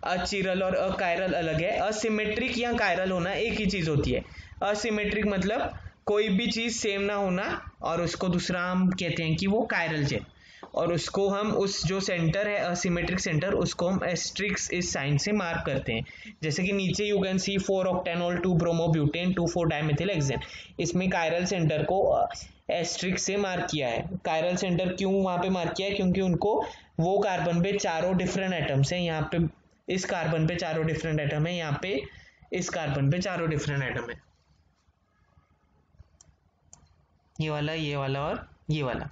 Speaker 2: अचिरल और अकायरल अलग है। असिमेट्रिक या कायरल होना एक ही चीज होती है। असिमेट्रिक मतलब कोई भी चीज सेम ना होना, और उसको दूसरा हम कहते हैं कि वो कायरल है, और उसको हम उस जो सेंटर है असिमेट्रिक सेंटर उसको हम एस्ट्रिक्स इस साइन से मार्क करते हैं। जैसे कि नीचे you can C 4 octanol 2 bromobutane 2 4 dimethyl hexane, इसमें कायरल सेंटर को एस्ट्रिक्स से मार्क किया है। कायरल सेंटर क्यों वहां पे मार्क किया है, क्योंकि उनको वो कार्बन पे चारों डिफरेंट एटम्स हैं। यहाँ पे इस कार्बन पे चारों डिफरेंट एटम है, यहाँ पे इस कार्बन पे चारों डिफरेंट एटम है, ये वाला और ये वाला।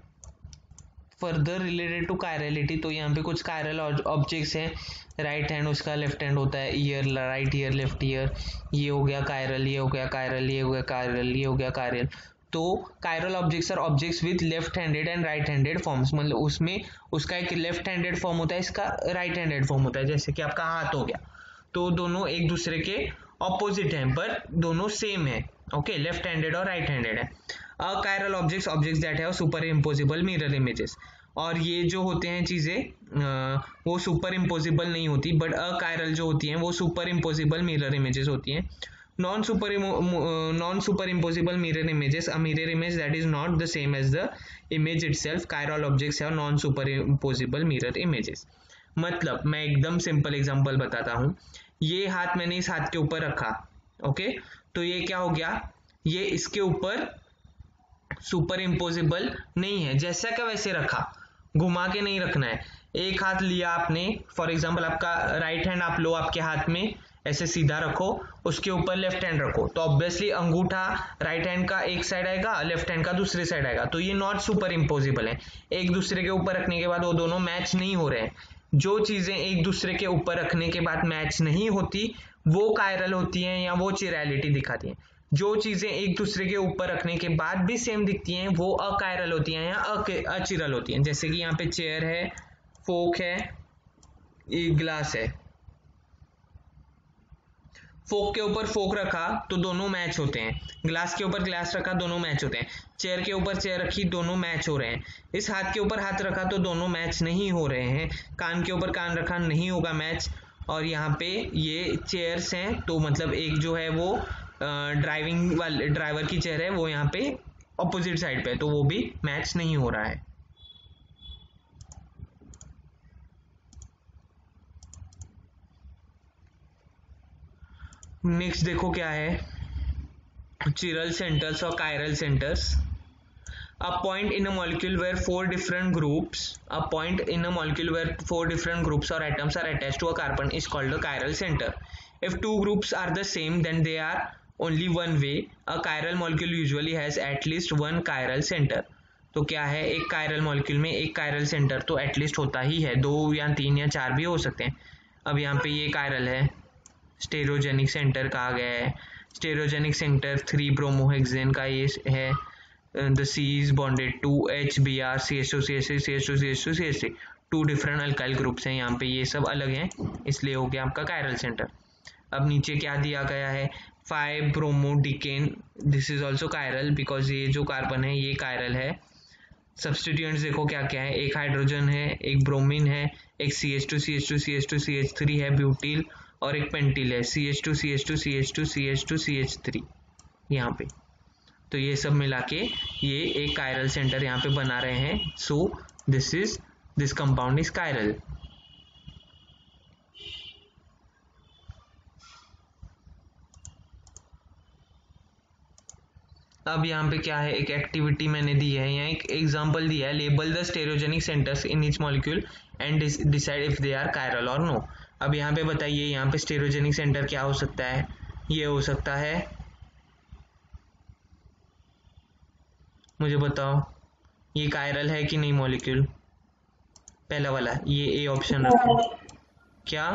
Speaker 2: फर्दर रिलेटेड टू कायरलिटी, तो यहाँ पे कुछ कायरल ऑब्जेक्ट्स हैं। राइट हैंड उसका लेफ्ट हैंड होता है, year right year left ear, ये हो गया कायरल, ये हो गया कायरल, ये हो गया कायरल, ये हो गया कायरल। तो chiral objects are objects with left handed and right handed forms, मतलब उसमें उसका एक लेफ्ट हैंडेड फॉर्म होता है, इसका राइट हैंडेड फॉर्म होता है। जैसे कि आपका हाथ हो गया, तो दोनों एक दूसरे के ऑपोजिट हैं पर दोनों सेम है। ओके, लेफ्ट हैंडेड और राइट हैंडेड है। Achiral objects that have super imposable mirror images, और ये जो होते हैं चीजें वो सुपर इम्पोजिबल नहीं होती, बट अकायरल जो होती हैं वो सुपर इम्पोजिबल मिरर इमेजेस होती हैं। Non superimposable mirror images, a mirror image that is not the same as the image itself. Chiral objects have non superimposable mirror images. मतलब मैं एकदम simple example बताता हूँ। ये हाथ मैंने इस हाथ के ऊपर रखा, ओके, तो ये क्या हो गया, ये इसके ऊपर सुपर इम्पोजिबल नहीं है, जैसा का वैसे रखा, घुमा के नहीं रखना है। एक हाथ लिया आपने, फॉर एग्जांपल आपका राइट हैंड आप लो, आपके हाथ में ऐसे सीधा रखो, उसके ऊपर लेफ्ट हैंड रखो, तो ऑब्वियसली अंगूठा राइट हैंड का एक साइड आएगा, लेफ्ट हैंड का दूसरे साइड आएगा। तो ये नॉट सुपर इम्पोजिबल है। एक दूसरे के ऊपर रखने के बाद वो दोनों मैच नहीं हो रहे हैं। जो चीजें एक दूसरे के ऊपर रखने के बाद मैच नहीं होती वो कायरल होती हैं या वो चिरैलिटी दिखाती हैं। जो चीजें एक दूसरे के ऊपर रखने के बाद भी सेम दिखती हैं वो अकायरल होती हैं या अचिरल होती हैं। जैसे कि यहाँ पे चेयर है, फोक है, एक ग्लास है। फोक के ऊपर फोक रखा तो दोनों मैच होते हैं, ग्लास के ऊपर ग्लास रखा दोनों मैच होते हैं, चेयर के ऊपर चेयर रखी दोनों मैच हो रहे हैं। इस हाथ के ऊपर हाथ रखा तो दोनों मैच नहीं हो रहे हैं, कान के ऊपर कान रखा नहीं होगा मैच। और यहाँ पे ये चेयर्स हैं तो मतलब एक जो है वो ड्राइविंग वाले ड्राइवर की चेयर है वो यहाँ पे ऑपोजिट साइड पे है तो वो भी मैच नहीं हो रहा है। नेक्स्ट देखो क्या है, चिरल सेंटर्स और chiral centres. A point in a molecule where four different groups or atoms are attached to a carbon is called a chiral center. If two groups are the same then they are only one way. A chiral molecule usually has at least one chiral center. तो क्या है, एक chiral molecule में एक chiral centre तो at least होता ही है, 2 या 3 या 4 भी हो सकते हैं। अब यहाँ पे ये कायरल है, स्टेरोजेनिक सेंटर कहा गया है। स्टेरोजेनिक सेंटर 3 ब्रोमोहेक्सेन का ये है। The C is bonded to HBr CH2 CH3 CH2 CH2 CH3, 2 different alkyl groups हैं यहाँ पे, ये सब अलग हैं इसलिए हो गया आपका कायरल सेंटर। अब नीचे क्या दिया गया है, 5 bromodecane, this is also chiral because ये जो कार्बन है ये कायरल है। सब्सटीट्यूएंट्स देखो क्या क्या है, एक हाइड्रोजन है, एक ब्रोमीन है, एक CH2 CH2 CH2 CH3 है ब्यूटिल, और एक पेंटिल है CH2 CH2 CH2 CH2 CH3 यहाँ पे। तो ये सब मिला के ये एक कायरल सेंटर यहाँ पे बना रहे हैं। So this compound is chiral. अब यहाँ पे क्या है, एक एक्टिविटी मैंने दी है, यहाँ एक एग्जांपल दिया है, label the stereogenic centres in each molecule and decide if they are chiral or no. अब यहाँ पे बताइए यहाँ पे स्टेरोजेनिक सेंटर क्या हो सकता है, ये हो सकता है, मुझे बताओ ये कायरल है कि नहीं मॉलिक्यूल, पहला वाला ये ए ऑप्शन रखो, क्या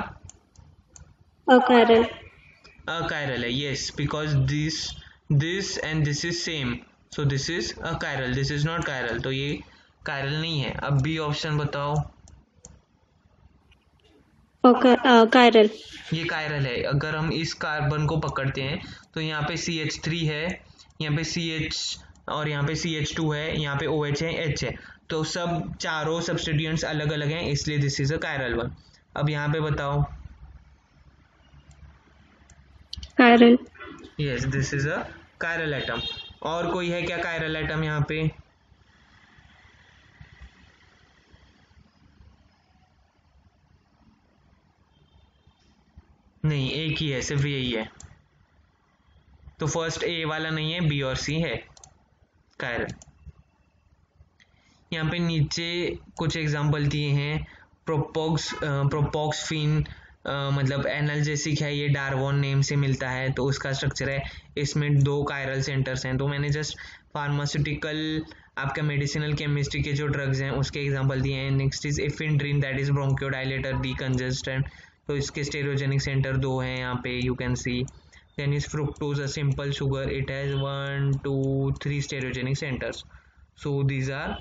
Speaker 1: अकायरल,
Speaker 2: अकायरल है, yes because this and this is same, so this is achiral, this is not chiral, तो ये कायरल नहीं है। अब बी ऑप्शन बताओ,
Speaker 1: कायरल,
Speaker 2: ये कायरल है। अगर हम इस कार्बन को पकड़ते हैं तो यहाँ पे CH3 है, यहाँ पे CH और यहाँ पे CH2 है, यहाँ पे OH है, H है, तो सब चारों सब्स्टिट्यूएंट्स अलग अलग हैं इसलिए this is a chiral one. अब यहाँ पे बताओ,
Speaker 1: chiral,
Speaker 2: yes this is a chiral atom. और कोई है क्या कायरल एटम यहाँ पे, नहीं, एक ही है, सिर्फ यही है। तो फर्स्ट ए वाला नहीं है, बी और सी है कायरल। यहाँ पे नीचे कुछ एग्जांपल दिए हैं, प्रोपोक्सफिन मतलब एनाल्जेसिक है, ये डार्वोन नेम से मिलता है तो उसका स्ट्रक्चर है, इसमें 2 कायरल सेंटर्स हैं। तो मैंने जस्ट फार्मास्यूटिकल आपका मेडिसिनल केमिस्ट्री के जो ड्रग्स हैं उसके एग्जांपल दिए हैं। Next is ephedrine that is bronchodilator decongestant, तो इसके स्टेरोजेनिक सेंटर 2 हैं यहाँ पे you can see. Then is fructose a simple sugar, it has 1 2 3 stereogenic centres. So these are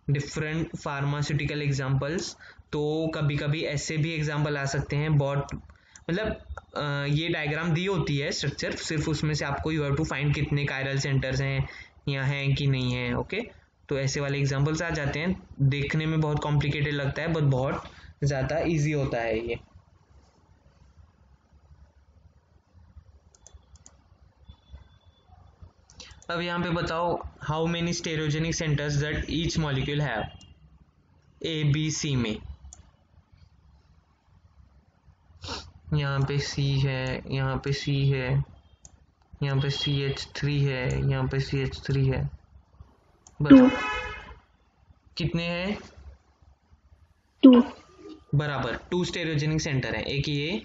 Speaker 2: different pharmaceutical examples. तो कभी कभी ऐसे भी एग्जांपल आ सकते हैं, बहुत मतलब ये डायग्राम दी होती है स्ट्रक्चर, सिर्फ उसमें से आपको यू हैव टू फाइंड कितने कायरल सेंटर्स हैं या हैं कि नहीं है, ओके। तो ऐसे वाले एग्जांपल्स आ जाते हैं, देखने में बहुत कॉम्प्लिकेटेड लगता है बट बहुत ज़्यादा इजी होता है ये। अब यहाँ पे बताओ, how many stereogenic centres that each molecule have, A B C में। यहाँ पे C है, यहाँ पे C है, यहाँ पे CH3 है, यहाँ पे CH3 है, बताओ कितने हैं,
Speaker 1: 2,
Speaker 2: बराबर 2 स्टेरोजेनिक सेंटर है, एक ये,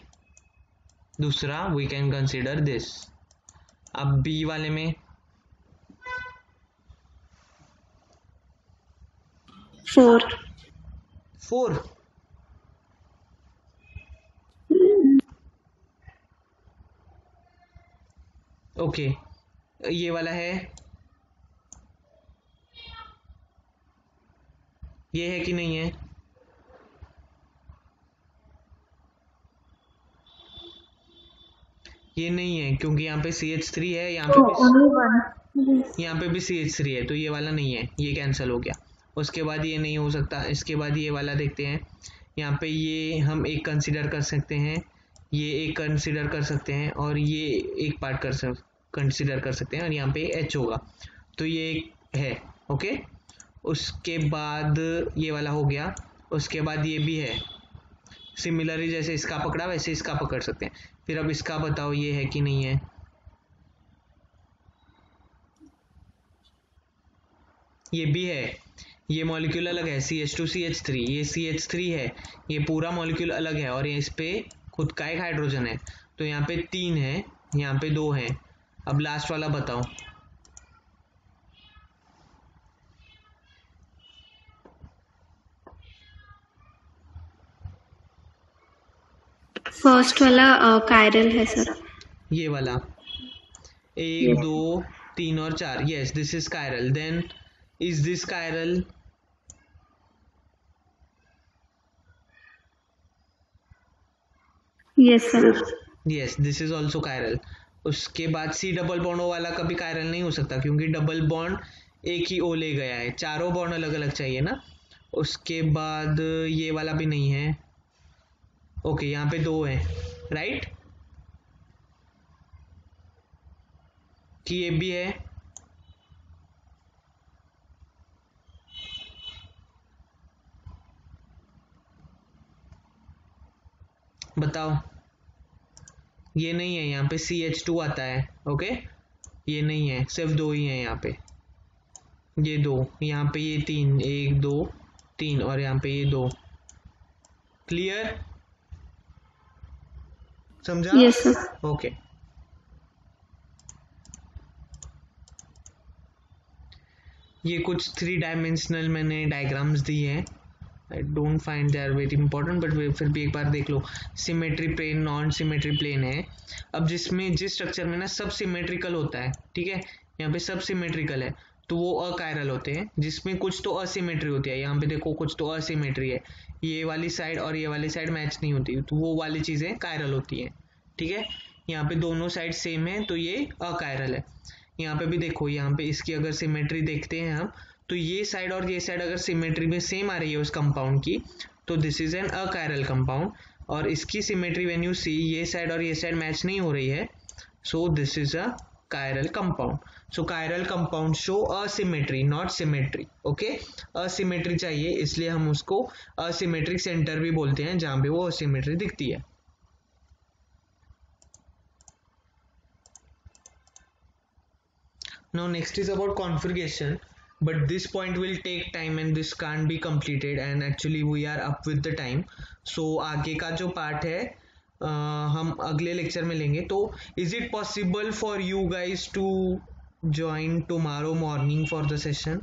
Speaker 2: दूसरा वी कैन कंसीडर दिस। अब B वाले में
Speaker 1: 4,
Speaker 2: 4, ओके, ये वाला है, ये है कि नहीं है? ये नहीं है क्योंकि यहाँ पे CH3 है, यहाँ पे भी
Speaker 1: only one.
Speaker 2: यहाँ पे भी CH3 है, तो ये वाला नहीं है, ये कैंसिल हो गया। उसके बाद ये नहीं हो सकता, इसके बाद ये वाला देखते हैं। यहाँ पे ये हम एक कंसिडर कर सकते हैं, ये एक कंसिडर कर सकते हैं, और ये एक पार्ट कंसिडर कर सकते हैं, और यहाँ पे H होगा, तो ये एक है। ओके, उसके बाद ये वाला हो गया, उसके बाद ये भी है। सिमिलरली जैसे इसका पकड़ा वैसे इसका पकड़ सकते हैं। फिर अब इसका बताओ ये है कि नहीं है? ये भी है, ये मॉलिक्यूल अलग है, CH2CH3, ये CH3 है, ये पूरा मॉलिक्यूल अलग है, और ये इस पे खुद का एक हाइड्रोजन है, तो यहाँ पे 3 है, यहाँ पे 2 है। अब लास्ट वाला बताओ।
Speaker 1: फर्स्ट वाला कायरल है सर.
Speaker 2: ये वाला 1
Speaker 1: Yes.
Speaker 2: 2 3 और 4, yes this is chiral. Then is this chiral?
Speaker 1: Yes sir.
Speaker 2: Yes this is also chiral. उसके बाद C डबल बॉन्ड वाला कभी कायरल नहीं हो सकता क्योंकि डबल बॉन्ड एक ही O ले गया है, चारों बॉन्ड अलग अलग चाहिए ना। उसके बाद ये वाला भी नहीं है। ओके, यहाँ पे 2 है, राइट? कि ये भी है? बताओ। ये नहीं है, यहाँ पे CH2 आता है। ओके, ये नहीं है, सिर्फ 2 ही है यहाँ पे, ये 2, यहाँ पे ये 3, 1 2 3, और यहाँ पे ये 2। क्लियर? समझा?
Speaker 1: Yes sir.
Speaker 2: ओके, ये कुछ 3 डायमेंशनल मैंने डायग्राम्स दी है। I don't find they are very important, but फिर भी एक बार देख लो। Symmetry plane, non symmetry plane है। अब जिस स्ट्रक्चर में ना सब सिमेट्रिकल होता है, ठीक है, यहाँ पे सब सिमेट्रिकल है, तो वो अकायरल होते हैं। जिसमें कुछ तो असिमेट्री होती है, यहाँ पे देखो कुछ तो असिमेट्री है, ये वाली साइड और ये वाली साइड मैच नहीं होती, तो वो वाली चीज़ें कायरल होती हैं, ठीक है। यहाँ पे दोनों साइड सेम है, तो ये अकायरल है। यहाँ पे भी देखो, यहाँ पे इसकी अगर सिमेट्री देखते हैं हम, तो ये साइड और ये साइड अगर सिमेट्री में सेम आ रही है उस कंपाउंड की, तो this is an achiral compound. और इसकी सिमेट्री व्हेन यू सी, ये साइड और ये साइड मैच नहीं हो रही है, so this is a chiral compound. So chiral compound show asymmetry, not symmetry. Okay, asymmetry चाहिए, इसलिए हम उसको asymmetric center भी बोलते हैं जहां पे वो asymmetry दिखती है। Now next is about configuration, but this point will take time and this can't be completed, and actually we are up with the time. So आगे का जो पार्ट है हम अगले लेक्चर में लेंगे। तो is it possible for you guys to join tomorrow morning for the session?